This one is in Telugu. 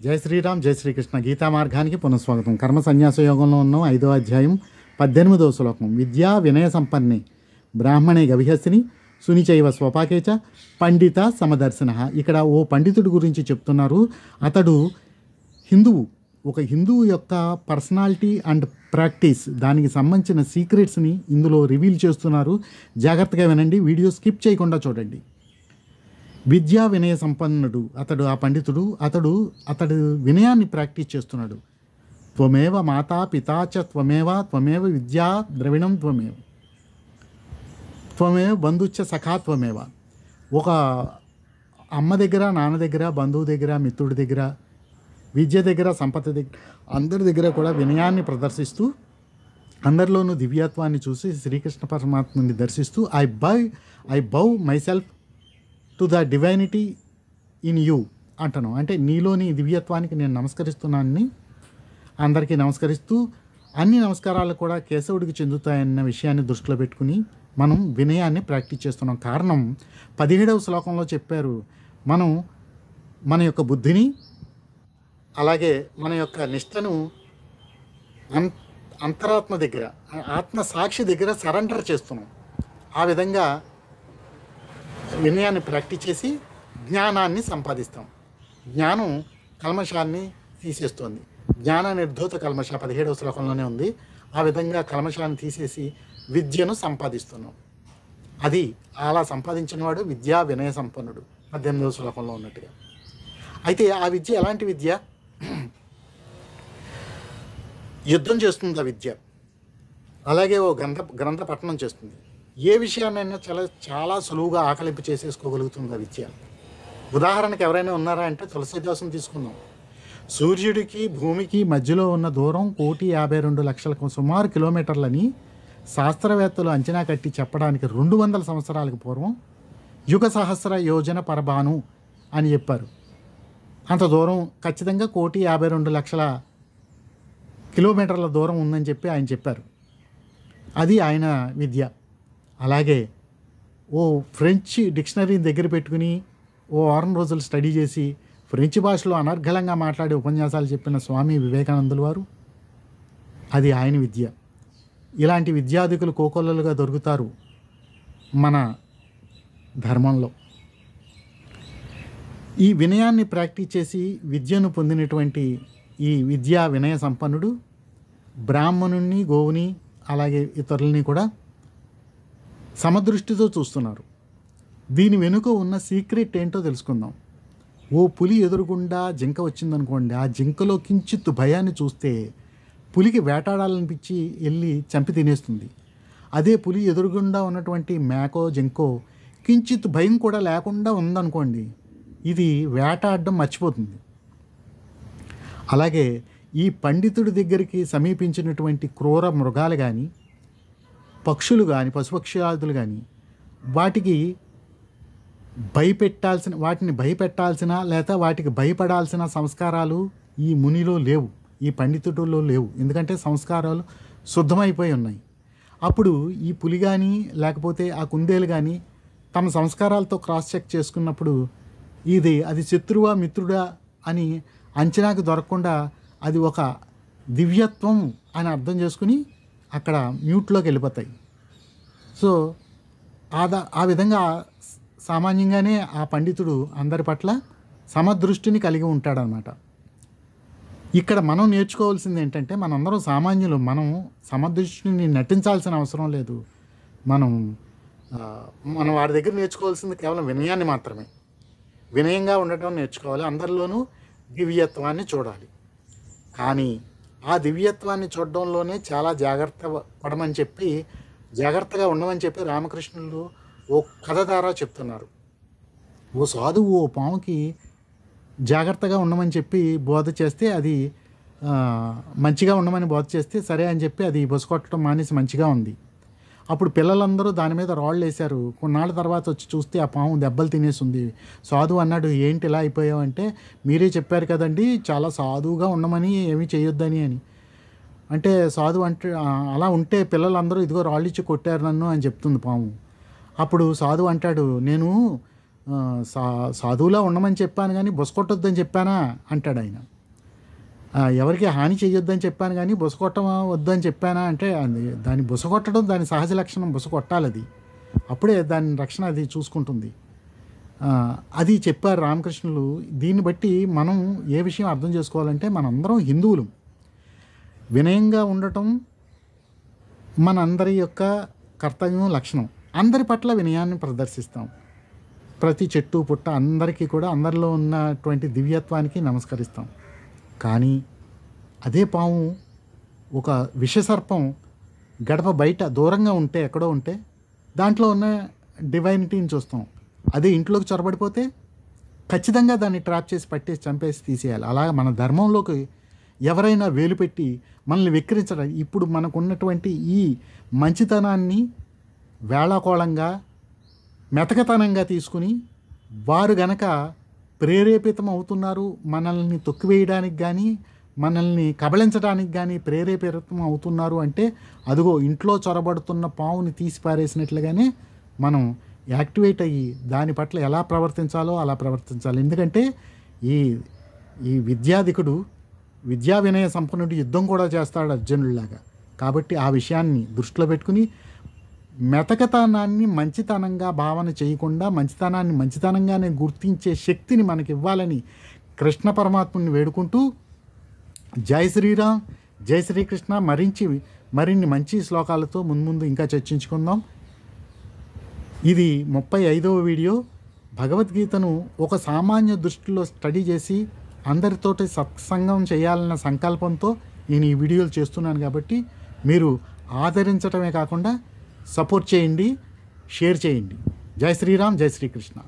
జై శ్రీరామ్ జై శ్రీకృష్ణ. గీతా మార్గానికి పునఃస్వాగతం. కర్మ సన్యాస యోగంలో ఉన్నాం. 5వ అధ్యాయం 18వ శ్లోకం. విద్యా వినయ సంపన్నే బ్రాహ్మణే గవిహస్తిని సునిచైవ స్వపాకేచ పండిత సమదర్శన. ఇక్కడ ఓ పండితుడి గురించి చెప్తున్నారు. అతడు హిందువు. ఒక హిందువు యొక్క పర్సనాలిటీ అండ్ ప్రాక్టీస్, దానికి సంబంధించిన సీక్రెట్స్ని ఇందులో రివీల్ చేస్తున్నారు. జాగ్రత్తగా వినండి, వీడియో స్కిప్ చేయకుండా చూడండి. విద్యా వినయ సంపన్నుడు అతడు, ఆ పండితుడు. అతడు వినయాన్ని ప్రాక్టీస్ చేస్తున్నాడు. త్వమేవ మాతా పితా చ త్వమేవ విద్యా ద్రవిణం త్వమేవ బంధుచ్చ సఖా త్వమేవ. ఒక అమ్మ దగ్గర, నాన్న దగ్గర, బంధువు దగ్గర, మిత్రుడి దగ్గర, విద్య దగ్గర, సంపద దగ్గర, అందరి దగ్గర కూడా వినయాన్ని ప్రదర్శిస్తూ, అందరిలోనూ దివ్యత్వాన్ని చూసి శ్రీకృష్ణ పరమాత్మని దర్శిస్తూ I bow myself to the divinity in you అంటాను. అంటే నీలోని దివ్యత్వానికి నేను నమస్కరిస్తున్నానని అందరికీ నమస్కరిస్తూ, అన్ని నమస్కారాలు కూడా కేశవుడికి చెందుతాయన్న విషయాన్ని దృష్టిలో పెట్టుకుని మనం వినయాన్ని ప్రాక్టీస్ చేస్తున్నాం. కారణం 17వ శ్లోకంలో చెప్పారు. మనం మన యొక్క బుద్ధిని, అలాగే మన యొక్క నిష్టను అంతరాత్మ దగ్గర, ఆత్మ సాక్షి దగ్గర సరెండర్ చేస్తున్నాం. ఆ విధంగా వినయాన్ని ప్రాక్టీస్ చేసి జ్ఞానాన్ని సంపాదిస్తాం. జ్ఞానం కల్మషాన్ని తీసేస్తుంది. జ్ఞాన నిర్ధూత కల్మష 17వ శ్లోకంలోనే ఉంది. ఆ విధంగా కల్మషాన్ని తీసేసి విద్యను సంపాదిస్తున్నాం. అది అలా సంపాదించిన వాడు విద్యా వినయ సంపన్నుడు, 18వ శ్లోకంలో ఉన్నట్టుగా. అయితే ఆ విద్య ఎలాంటి విద్య? యుద్ధం చేస్తుంది ఆ విద్య. అలాగే ఓ గ్రంథ పఠనం చేస్తుంది. ఏ విషయాన్నైనా చాలా సులువుగా ఆకలింపు చేసేసుకోగలుగుతుంది ఆ విద్య. ఉదాహరణకు ఎవరైనా ఉన్నారా అంటే తులసీదాసుని తీసుకుందాం. సూర్యుడికి భూమికి మధ్యలో ఉన్న దూరం 1,52,00,000 సుమారు కిలోమీటర్లని శాస్త్రవేత్తలు అంచనా కట్టి చెప్పడానికి 200 సంవత్సరాలకు పూర్వం యుగ సహస్ర యోజన పరబాను అని చెప్పారు. అంత దూరం ఖచ్చితంగా 1,52,00,000 కిలోమీటర్ల దూరం ఉందని చెప్పి ఆయన చెప్పారు. అది ఆయన విద్య. అలాగే ఓ ఫ్రెంచ్ డిక్షనరీ దగ్గర పెట్టుకుని ఓ వారం రోజులు స్టడీ చేసి ఫ్రెంచ్ భాషలో అనర్గళంగా మాట్లాడే ఉపన్యాసాలు చెప్పిన స్వామి వివేకానందుల వారు, అది ఆయన విద్య. ఇలాంటి విద్యార్థికులు కోకొల్లలుగా దొరుకుతారు మన ధర్మంలో. ఈ వినయాన్ని ప్రాక్టీస్ చేసి విద్యను పొందినటువంటి ఈ విద్యా వినయ సంపన్నుడు బ్రాహ్మణుణ్ణి, గోవుని, అలాగే ఇతరులని కూడా సమదృష్టితో చూస్తున్నారు. దీని వెనుక ఉన్న సీక్రెట్ ఏంటో తెలుసుకుందాం. ఓ పులి ఎదురుగుండా జింక వచ్చిందనుకోండి, ఆ జింకలో కించిత్తు భయాన్ని చూస్తే పులికి వేటాడాలనిపించి వెళ్ళి చంపి తినేస్తుంది. అదే పులి ఎదురుగుండా ఉన్నటువంటి మేకో, జింకో కించిత్తు భయం కూడా లేకుండా ఉందనుకోండి, ఇది వేటాడడం మర్చిపోతుంది. అలాగే ఈ పండితుడి దగ్గరికి సమీపించినటువంటి క్రూర మృగాలు కానీ, పక్షులు కానీ, పశుపక్షాదులు కానీ వాటిని భయపెట్టాల్సిన లేదా వాటికి భయపడాల్సిన సంస్కారాలు ఈ మునిలో లేవు, ఈ పండితుడిలో లేవు. ఎందుకంటే సంస్కారాలు శుద్ధమైపోయి ఉన్నాయి. అప్పుడు ఈ పులి కానీ లేకపోతే ఆ కుందేలు కానీ తమ సంస్కారాలతో క్రాస్ చెక్ చేసుకున్నప్పుడు అది శత్రువా మిత్రుడా అని అంచనాకు దొరకకుండా అది ఒక దివ్యత్వం అని అర్థం చేసుకుని అక్కడ మ్యూట్లోకి వెళ్ళిపోతాయి. సో ఆ విధంగా సామాన్యంగానే ఆ పండితుడు అందరి పట్ల సమదృష్టిని కలిగి ఉంటాడనమాట. ఇక్కడ మనం నేర్చుకోవాల్సింది ఏంటంటే, మనందరం సామాన్యులు. మనం సమదృష్టిని నటించాల్సిన అవసరం లేదు. మనం వారి దగ్గర నేర్చుకోవాల్సింది కేవలం వినయాన్ని మాత్రమే. వినయంగా ఉండటం నేర్చుకోవాలి. అందరిలోనూ దివ్యత్వాన్ని చూడాలి. కానీ ఆ దివ్యత్వాన్ని చూడడంలోనే చాలా జాగ్రత్తగా ఉండమని చెప్పి రామకృష్ణులు ఓ కథ ద్వారా చెప్తున్నారు. ఓ సాధువు ఓ పాముకి జాగ్రత్తగా ఉండమని చెప్పి బోధ చేస్తే, అది మంచిగా ఉండమని బోధ చేస్తే సరే అని చెప్పి అది బొసకొట్టడం మానేసి మంచిగా ఉంది. అప్పుడు పిల్లలందరూ దాని మీద రాళ్ళు వేశారు. కొన్నాళ్ళ తర్వాత వచ్చి చూస్తే ఆ పాము దెబ్బలు తినేసింది. సాధువు అన్నాడు, ఏంటి ఇలా అయిపోయావు అంటే, మీరే చెప్పారు కదండి చాలా సాధువుగా ఉండమని, ఏమీ చేయొద్దని అని. అంటే సాధువు అంటే, అలా ఉంటే పిల్లలందరూ ఇదిగో రాళ్ళు ఇచ్చి కొట్టారు నన్ను అని చెప్తుంది పాము. అప్పుడు సాధువు అంటాడు, నేను సాధువులా ఉండమని చెప్పాను కానీ బొసకొట్టొద్దని చెప్పానా అంటాడు ఆయన. ఎవరికి హాని చేయొద్దని చెప్పాను కానీ బుసకొట్టం వద్దని చెప్పానా అంటే దాన్ని బుసకొట్టడం దాని సహజ లక్షణం, బుసకొట్టాలి అది, అప్పుడే దాని రక్షణ అది చూసుకుంటుంది. అది చెప్పారు రామకృష్ణులు. దీన్ని బట్టి మనం ఏ విషయం అర్థం చేసుకోవాలంటే మనందరం హిందువులు. వినయంగా ఉండటం మనందరి యొక్క కర్తవ్యం, లక్షణం. అందరి పట్ల వినయాన్ని ప్రదర్శిస్తాం. ప్రతి చెట్టు పుట్ట అందరికీ కూడా అందరిలో ఉన్నటువంటి దివ్యత్వానికి నమస్కరిస్తాం. కానీ అదే పాము ఒక విషసర్పం గడప బయట దూరంగా ఉంటే, ఎక్కడో ఉంటే దాంట్లో ఉన్న డివైనిటీని చూస్తాం. అదే ఇంట్లోకి చొరబడిపోతే ఖచ్చితంగా దాన్ని ట్రాప్ చేసి పట్టేసి చంపేసి తీసేయాలి. అలాగే మన ధర్మంలోకి ఎవరైనా వేలు పెట్టి మనల్ని వెక్కిరించడం, ఇప్పుడు మనకు ఉన్నటువంటి ఈ మంచితనాన్ని వేళాకోళంగా మెతకతనంగా తీసుకుని వారు గనక ప్రేరేపితం అవుతున్నారు, మనల్ని తొక్కివేయడానికి కానీ మనల్ని కబళించడానికి కానీ ప్రేరేపితం అవుతున్నారు అంటే అదిగో ఇంట్లో చొరబడుతున్న పావుని తీసి పారేసినట్లుగానే మనం యాక్టివేట్ అయ్యి దాని పట్ల ఎలా ప్రవర్తించాలో అలా ప్రవర్తించాలి. ఎందుకంటే ఈ విద్యాధికుడు, విద్యా వినయ సంపన్నుడు యుద్ధం కూడా చేస్తాడు అర్జునుడిలాగా. కాబట్టి ఆ విషయాన్ని దృష్టిలో పెట్టుకుని మెతకతనాన్ని మంచితనంగా భావన చేయకుండా మంచితనాన్ని మంచితనంగానే గుర్తించే శక్తిని మనకి ఇవ్వాలని కృష్ణ పరమాత్ముని వేడుకుంటూ, జై శ్రీరామ్, జై శ్రీకృష్ణ. మరిన్ని మంచి శ్లోకాలతో ముందు ఇంకా చర్చించుకుందాం. ఇది 35వ వీడియో. భగవద్గీతను ఒక సామాన్య దృష్టిలో స్టడీ చేసి అందరితోటి సత్సంగం చేయాలన్న సంకల్పంతో నేను ఈ వీడియోలు చేస్తున్నాను. కాబట్టి మీరు ఆదరించడమే కాకుండా సపోర్ట్ చేయండి, షేర్ చేయండి. జై శ్రీరామ్, జై శ్రీకృష్ణ.